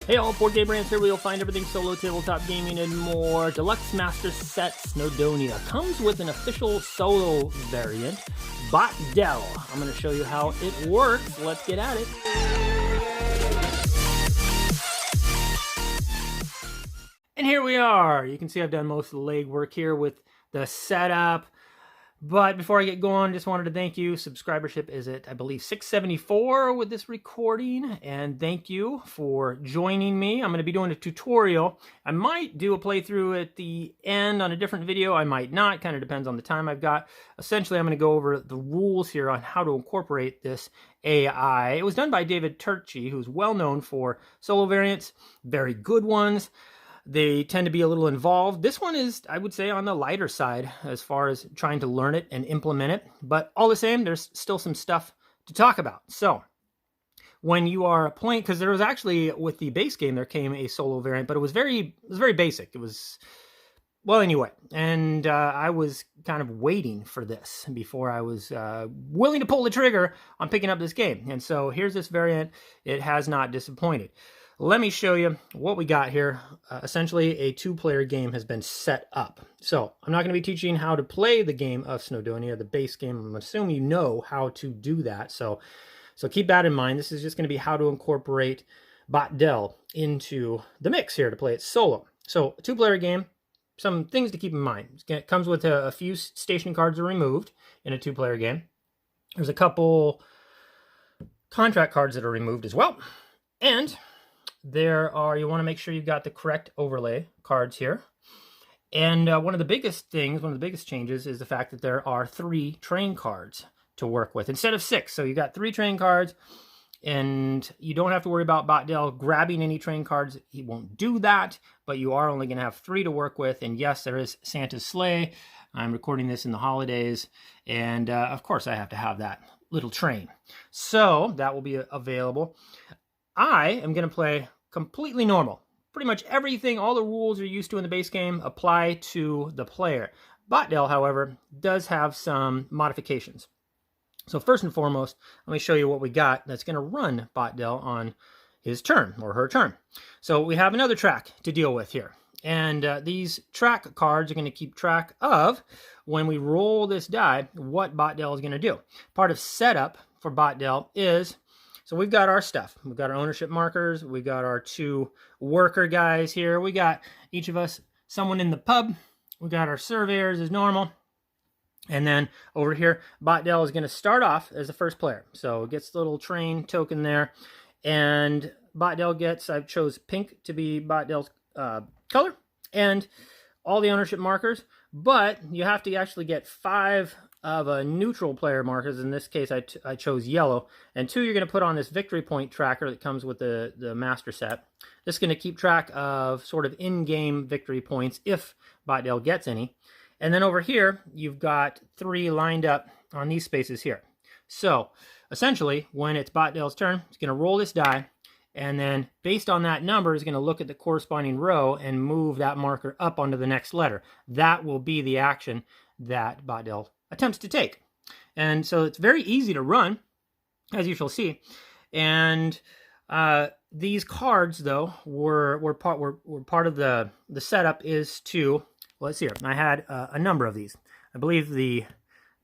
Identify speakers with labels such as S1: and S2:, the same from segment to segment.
S1: Hey all, Board Game Brands here where you'll find everything solo, tabletop gaming, and more. Deluxe Master set Snowdonia comes with an official solo variant, Botdell. I'm going to show you how it works. Let's get at it. And here we are. You can see I've done most of the legwork here with the setup. But before I get going, just wanted to thank you. Subscribership is at, I believe, 674 with this recording. And thank you for joining me. I'm going to be doing a tutorial. I might do a playthrough at the end on a different video. I might not. Kind of depends on the time I've got. Essentially, I'm going to go over the rules here on how to incorporate this AI. It was done by David Turczi, who's well known for solo variants, very good ones. They tend to be a little involved. This one is, I would say, on the lighter side as far as trying to learn it and implement it. But all the same, there's still some stuff to talk about. So when you are playing, because there was actually, with the base game, there came a solo variant, but it was very basic. It was, well, anyway. And I was kind of waiting for this before I was willing to pull the trigger on picking up this game. And so here's this variant. It has not disappointed. Let me show you what we got here. Essentially, a two-player game has been set up. So I'm not going to be teaching how to play the game of Snowdonia, the base game. I'm assuming you know how to do that. So keep that in mind. This is just going to be how to incorporate Botdell into the mix here to play it solo. So a two-player game, some things to keep in mind. It comes with a few station cards are removed in a two-player game. There's a couple contract cards that are removed as well. And there are, you want to make sure you've got the correct overlay cards here. And one of the biggest changes is the fact that there are 3 train cards to work with instead of 6. So you got 3 train cards, and you don't have to worry about Botdell grabbing any train cards. He won't do that, but you are only going to have 3 to work with. And yes, there is Santa's sleigh. I'm recording this in the holidays, and of course I have to have that little train. So that will be available. I am going to play completely normal. Pretty much everything, all the rules you're used to in the base game apply to the player. Botdell, however, does have some modifications. So first and foremost, let me show you what we got that's going to run Botdell on his turn, or her turn. So we have another track to deal with here. And these track cards are going to keep track of, when we roll this die, what Botdell is going to do. Part of setup for Botdell is, so we've got our stuff. We've got our ownership markers. We got our 2 worker guys here. We got each of us, someone in the pub. We got our surveyors as normal. And then over here, Botdell is going to start off as the first player. So it gets the little train token there. And Botdell gets, I chose pink to be Botdell's color. And all the ownership markers. But you have to actually get 5 of a neutral player markers. In this case, I chose yellow, and 2 you're going to put on this victory point tracker that comes with the master set. This is going to keep track of sort of in-game victory points if Botdell gets any. And then over here, you've got 3 lined up on these spaces here. So essentially, when it's Botdell's turn, it's going to roll this die, and then based on that number, is going to look at the corresponding row and move that marker up onto the next letter. That will be the action that Botdell attempts to take. And so it's very easy to run, as you shall see. And these cards, though, were part of the setup is to, well, let's see here. I had a number of these. I believe the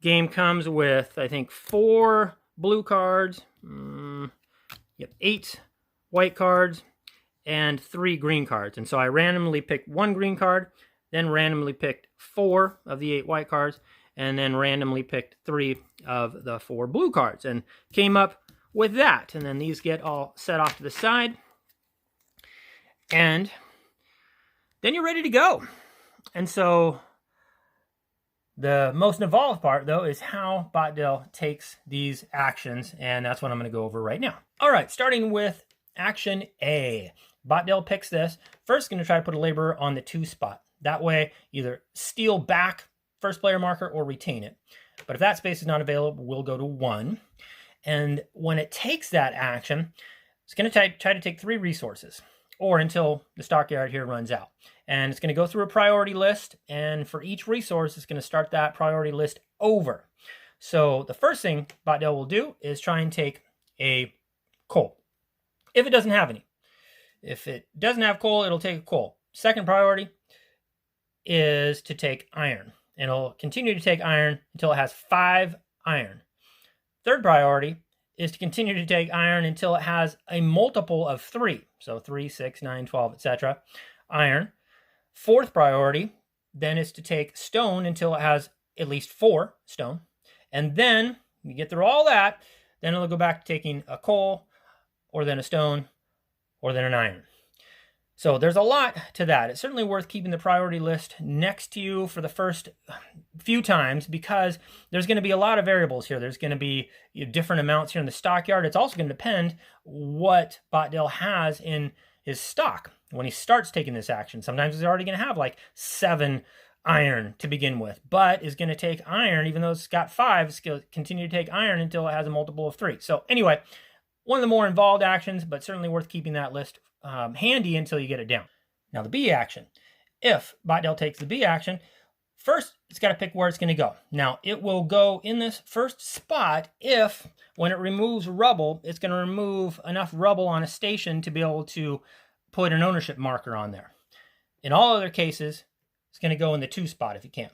S1: game comes with, I think, 4 blue cards, 8 white cards, and 3 green cards. And so I randomly picked 1 green card, then randomly picked 4 of the 8 white cards, and then randomly picked 3 of the 4 blue cards, and came up with that. And then these get all set off to the side, and then you're ready to go. And so the most involved part, though, is how Botdell takes these actions, and that's what I'm going to go over right now. All right, starting with action A. Botdell picks this. First, going to try to put a laborer on the 2 spot. That way, either steal back first player marker or retain it. But if that space is not available, we'll go to 1. And when it takes that action, it's going to try to take 3 resources, or until the stockyard here runs out. And it's going to go through a priority list, and for each resource, it's going to start that priority list over. So the first thing Botdell will do is try and take a coal, if it doesn't have any. If it doesn't have coal, it'll take a coal. Second priority is to take iron. And it'll continue to take iron until it has 5 iron. Third priority is to continue to take iron until it has a multiple of 3. So 3, 6, 9, 12, etc. iron. Fourth priority then is to take stone until it has at least 4 stone. And then you get through all that, then it'll go back to taking a coal, or then a stone, or then an iron. So there's a lot to that. It's certainly worth keeping the priority list next to you for the first few times, because there's going to be a lot of variables here. There's going to be different amounts here in the stockyard. It's also going to depend what Botdell has in his stock when he starts taking this action. Sometimes he's already going to have like 7 iron to begin with, but is going to take iron, even though it's got 5, it's going to continue to take iron until it has a multiple of 3. So anyway, one of the more involved actions, but certainly worth keeping that list handy until you get it down. Now the B action. If Botdell takes the B action, first it's got to pick where it's going to go. Now it will go in this first spot if, when it removes rubble, it's going to remove enough rubble on a station to be able to put an ownership marker on there. In all other cases, it's going to go in the 2 spot if you can.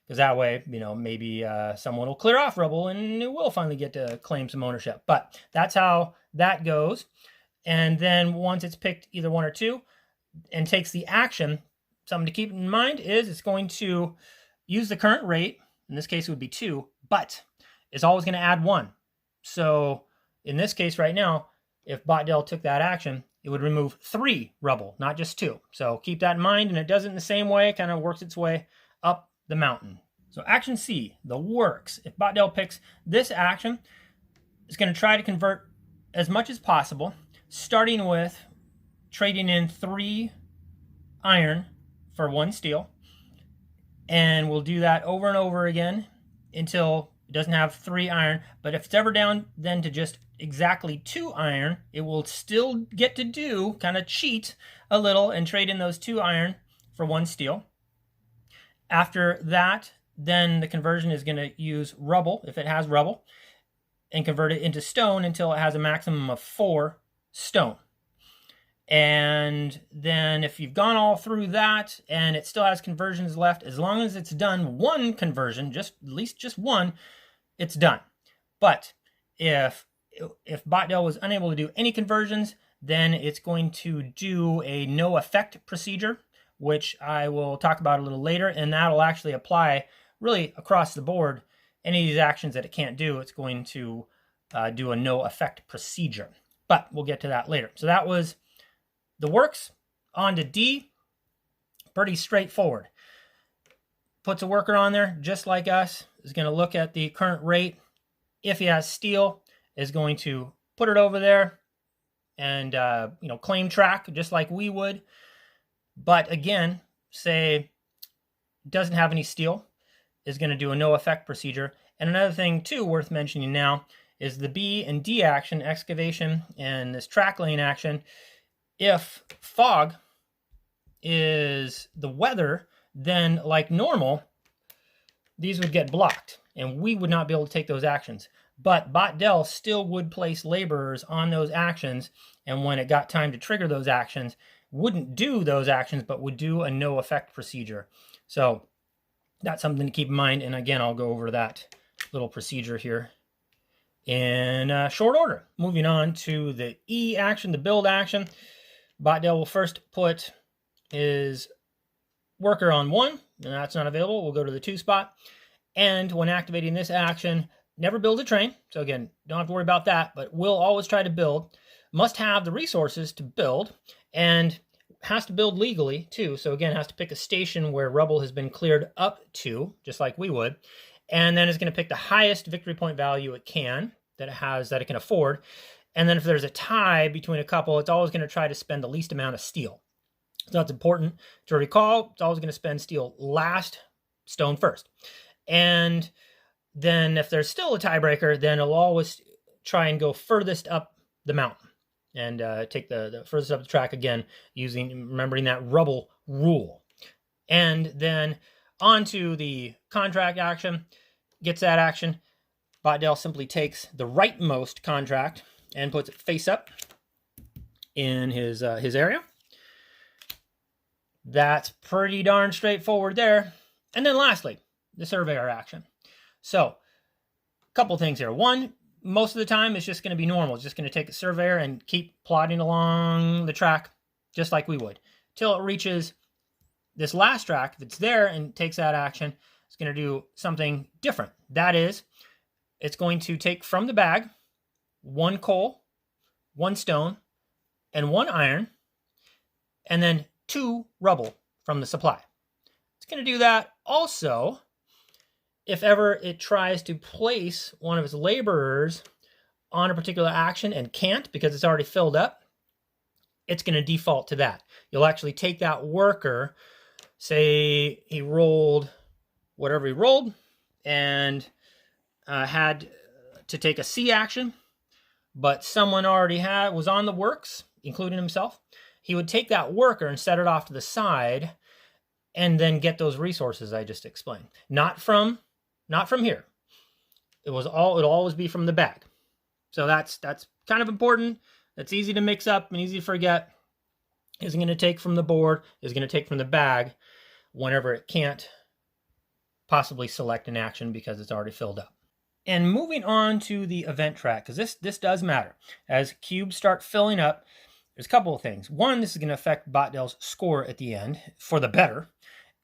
S1: Because that way, maybe someone will clear off rubble and it will finally get to claim some ownership. But that's how that goes. And then once it's picked either 1 or 2 and takes the action, something to keep in mind is it's going to use the current rate. In this case, it would be 2, but it's always going to add 1. So in this case right now, if Botdell took that action, it would remove 3 rubble, not just 2. So keep that in mind, and it does it in the same way, kind of works its way up the mountain. So action C, the works. If Botdell picks this action, it's going to try to convert as much as possible, starting with trading in 3 iron for 1 steel. And we'll do that over and over again until it doesn't have 3 iron. But if it's ever down then to just exactly 2 iron, it will still get to do, kind of cheat a little and trade in those 2 iron for 1 steel. After that, then the conversion is going to use rubble, if it has rubble, and convert it into stone until it has a maximum of 4 stone. And then if you've gone all through that and it still has conversions left, as long as it's done 1 conversion, at least just 1, it's done. But if Botdell was unable to do any conversions, then it's going to do a no effect procedure, which I will talk about a little later, and that'll actually apply really across the board. Any of these actions that it can't do, it's going to do a no effect procedure. But we'll get to that later. So that was the works. On to D. Pretty straightforward. Puts a worker on there, just like us. Is going to look at the current rate. If he has steel, is going to put it over there and claim track just like we would. But again, say doesn't have any steel, is going to do a no effect procedure. And another thing too worth mentioning now is the B and D action, excavation, and this track lane action. If fog is the weather, then like normal, these would get blocked and we would not be able to take those actions. But Botdell still would place laborers on those actions, and when it got time to trigger those actions, wouldn't do those actions, but would do a no effect procedure. So that's something to keep in mind. And again, I'll go over that little procedure here in short order. Moving on to the E action, the build action. Botdell will first put his worker on 1, and that's not available. We'll go to the 2 spot. And when activating this action, never build a train. So again, don't have to worry about that, but we'll always try to build. Must have the resources to build, and has to build legally too. So again, has to pick a station where rubble has been cleared up to, just like we would. And then it's going to pick the highest victory point value it can, that it can afford. And then if there's a tie between a couple, it's always going to try to spend the least amount of steel. So that's important to recall. It's always going to spend steel last, stone first. And then if there's still a tiebreaker, then it'll always try and go furthest up the mountain and take the furthest up the track again, remembering that rubble rule. And then on to the contract action. Gets that action. Botdell simply takes the rightmost contract and puts it face up in his area. That's pretty darn straightforward there. And then lastly, the surveyor action. So, a couple things here. One, most of the time it's just going to be normal. It's just going to take a surveyor and keep plodding along the track just like we would till it reaches this last track. If it's there and takes that action, it's going to do something different. That is, it's going to take from the bag 1 coal, 1 stone, and 1 iron, and then 2 rubble from the supply. It's going to do that also if ever it tries to place one of its laborers on a particular action and can't because it's already filled up. It's going to default to that. You'll actually take that worker, say he rolled whatever he rolled and had to take a C action, but someone already was on the works, including himself. He would take that worker and set it off to the side and then get those resources I just explained. Not from here. It'll always be from the bag. So that's kind of important. That's easy to mix up and easy to forget. Is going to take from the board, is going to take from the bag whenever it can't possibly select an action because it's already filled up. And moving on to the event track, because this does matter. As cubes start filling up, there's a couple of things. One, this is going to affect Botdell's score at the end for the better.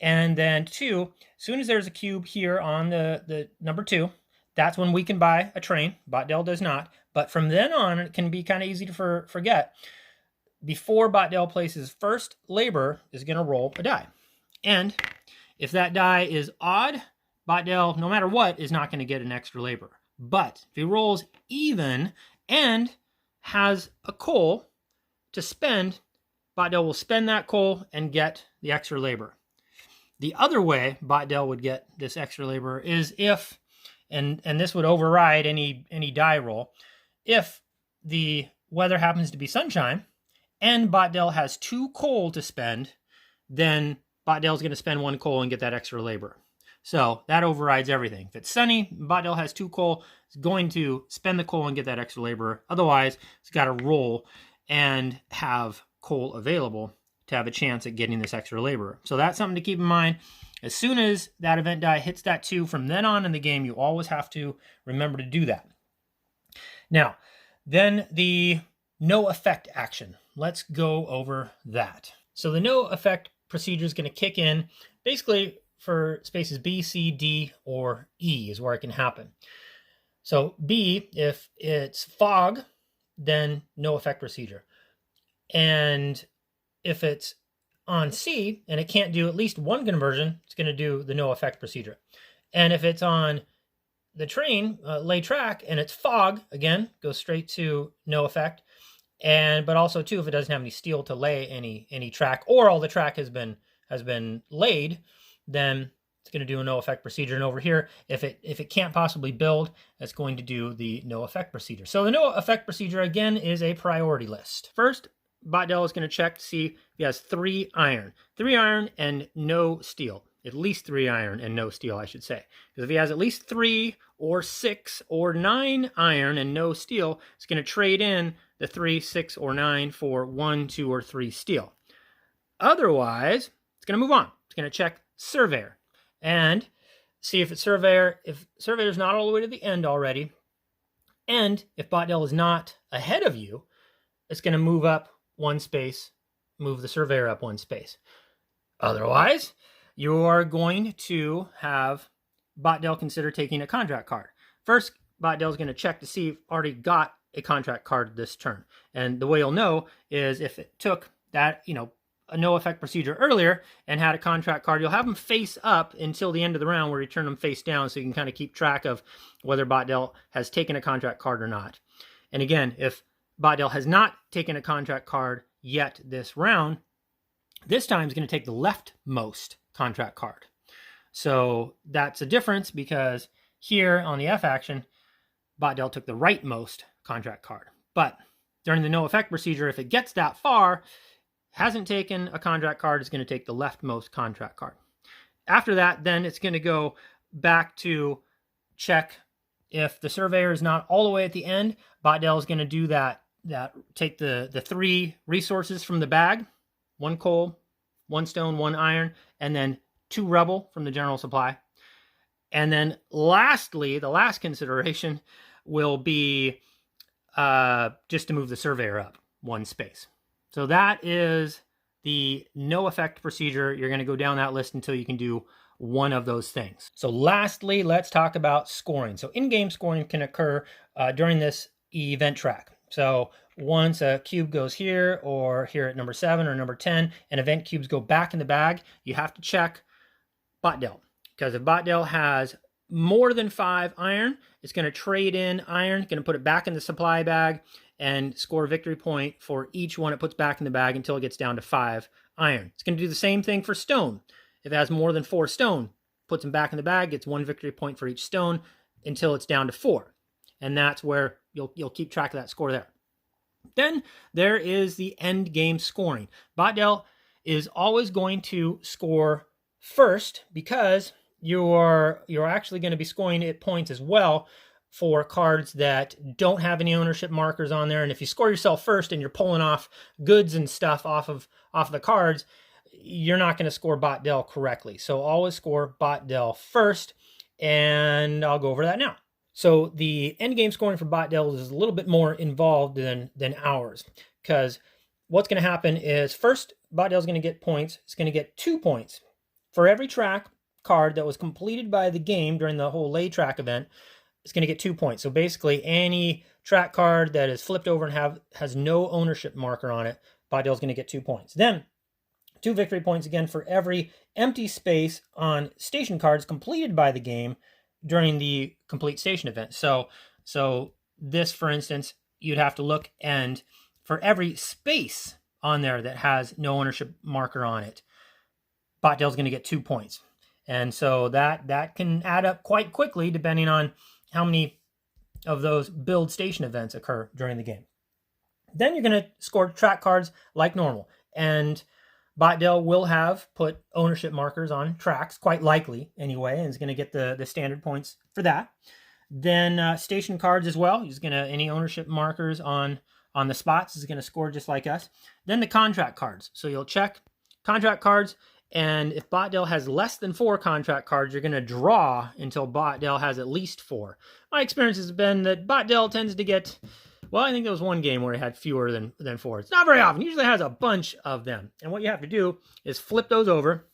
S1: And then 2, as soon as there's a cube here on the number 2, that's when we can buy a train. Botdell does not. But from then on, it can be kind of easy to forget. Before Botdell places first, labor is going to roll a die. And if that die is odd, Botdell, no matter what, is not going to get an extra labor. But if he rolls even and has a coal to spend, Botdell will spend that coal and get the extra labor. The other way Botdell would get this extra labor is if, and this would override any die roll, if the weather happens to be sunshine and Botdell has 2 coal to spend, then Botdell's going to spend 1 coal and get that extra labor. So that overrides everything. If it's sunny, Botdell has 2 coal, it's going to spend the coal and get that extra labor. Otherwise, it's got to roll and have coal available to have a chance at getting this extra labor. So that's something to keep in mind. As soon as that event die hits that 2, from then on in the game, you always have to remember to do that. Now, then the no effect action. Let's go over that. So the no effect procedure is going to kick in basically for spaces B, C, D, or E is where it can happen. So B, if it's fog, then no effect procedure. And if it's on C and it can't do at least 1 conversion, it's going to do the no effect procedure. And if it's on the train, lay track, and it's fog, again, goes straight to no effect. But also too, if it doesn't have any steel to lay any track, or all the track has been laid, then it's going to do a no effect procedure. And over here, if it can't possibly build, it's going to do the no effect procedure. So the no effect procedure again is a priority list. First, Botdell is going to check to see if he has 3 iron. 3 iron and no steel. At least 3 iron and no steel, I should say. Because if he has at least 3 or 6 or 9 iron and no steel, it's going to trade in the 3, 6, or 9 for 1, 2, or 3 steel. Otherwise, it's going to move on. It's going to check surveyor and see if it's surveyor. If surveyor's not all the way to the end already, and if Botdell is not ahead of you, it's going to move up 1 space, move the surveyor up 1 space. Otherwise, you are going to have Botdell consider taking a contract card. First, Botdell is going to check to see if already got a contract card this turn. And the way you'll know is if it took that, a no effect procedure earlier and had a contract card, you'll have them face up until the end of the round where you turn them face down so you can kind of keep track of whether Botdell has taken a contract card or not. And again, if Botdell has not taken a contract card yet this round, this time is going to take the leftmost contract card. So that's a difference because here on the F action, Botdell took the rightmost contract card. But during the no effect procedure, if it gets that far, hasn't taken a contract card, it's going to take the leftmost contract card. After that, then it's going to go back to check if the surveyor is not all the way at the end. Botdell is going to do that take the 3 resources from the bag, 1 coal, 1 stone, 1 iron, and then 2 rubble from the general supply. And then lastly, the last consideration will be just to move the surveyor up 1 space. So that is the no effect procedure. You're going to go down that list until you can do one of those things. So lastly, let's talk about scoring. So in-game scoring can occur during this event track. So once a cube goes here or here at number 7 or number 10, and event cubes go back in the bag, you have to check Botdell. Because if Botdell has more than 5 iron, it's going to trade in iron, going to put it back in the supply bag, and score a victory point for each one it puts back in the bag until it gets down to 5 iron. It's going to do the same thing for stone. If it has more than 4 stone, puts them back in the bag, gets 1 victory point for each stone until it's down to 4. And that's where you'll keep track of that score there. Then there is the end game scoring. Botdell is always going to score first because you're actually going to be scoring it points as well for cards that don't have any ownership markers on there. And if you score yourself first and you're pulling off goods and stuff off of the cards, you're not going to score Botdell correctly. So always score Botdell first, and I'll go over that now. So the end game scoring for Botdell is a little bit more involved than ours, because what's going to happen is first, Botdell's going to get points. It's going to get 2 points for every track card that was completed by the game during the whole lay track event. It's going to get 2 points. So basically, any track card that is flipped over and has no ownership marker on it, Botdell's going to get 2 points. Then 2 victory points again for every empty space on station cards completed by the game during the complete station event. So this, for instance, you'd have to look, and for every space on there that has no ownership marker on it, Botdell's going to get 2 points. And so that can add up quite quickly depending on how many of those build station events occur during the game. Then you're going to score track cards like normal. And Botdell will have put ownership markers on tracks, quite likely anyway, and is going to get the standard points for that. Then station cards as well. He's going to, any ownership markers on the spots is going to score just like us. Then the contract cards. So you'll check contract cards, and if Botdell has less than 4 contract cards, you're going to draw until Botdell has at least 4. My experience has been that Botdell tends to get, well, I think there was one game where he had fewer than 4. It's not very often. He usually has a bunch of them. And what you have to do is flip those over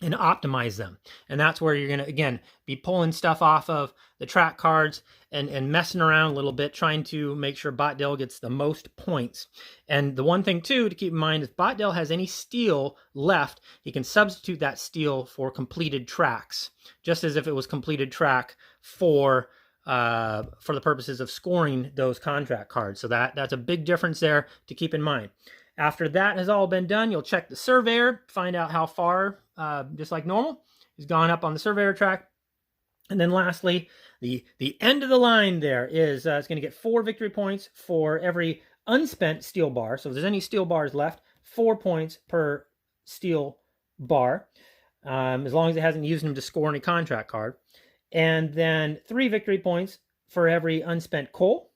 S1: and optimize them. And that's where you're going to, again, be pulling stuff off of the track cards and messing around a little bit, trying to make sure Botdell gets the most points. And the one thing, too, to keep in mind, if Botdell has any steel left, he can substitute that steel for completed tracks, just as if it was completed track for the purposes of scoring those contract cards. So that's a big difference there to keep in mind. After that has all been done, you'll check the surveyor, find out how far, just like normal, he's gone up on the surveyor track. And then lastly, the end of the line there is it's going to get 4 victory points for every unspent steel bar. So if there's any steel bars left, 4 points per steel bar, as long as it hasn't used them to score any contract card. And then 3 victory points for every unspent coal,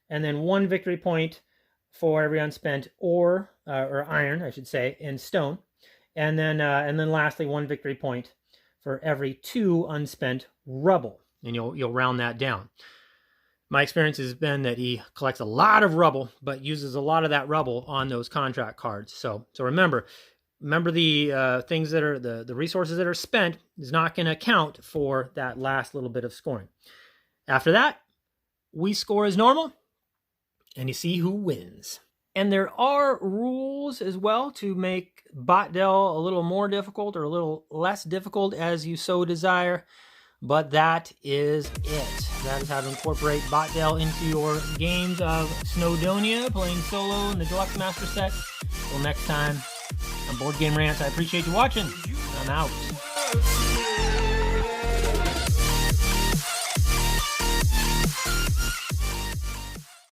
S1: and then 1 victory point for every unspent ore, or iron, I should say, in stone. And then lastly, 1 victory point for every 2 unspent rubble. And you'll round that down. My experience has been that he collects a lot of rubble, but uses a lot of that rubble on those contract cards. So remember the things that are the resources that are spent is not going to count for that last little bit of scoring. After that, we score as normal, and you see who wins. And there are rules as well to make Botdell a little more difficult or a little less difficult as you so desire. But that is it. That is how to incorporate Botdell into your games of Snowdonia, playing solo in the Deluxe Master set. Until next time, on Board Game Rants, I appreciate you watching. I'm out.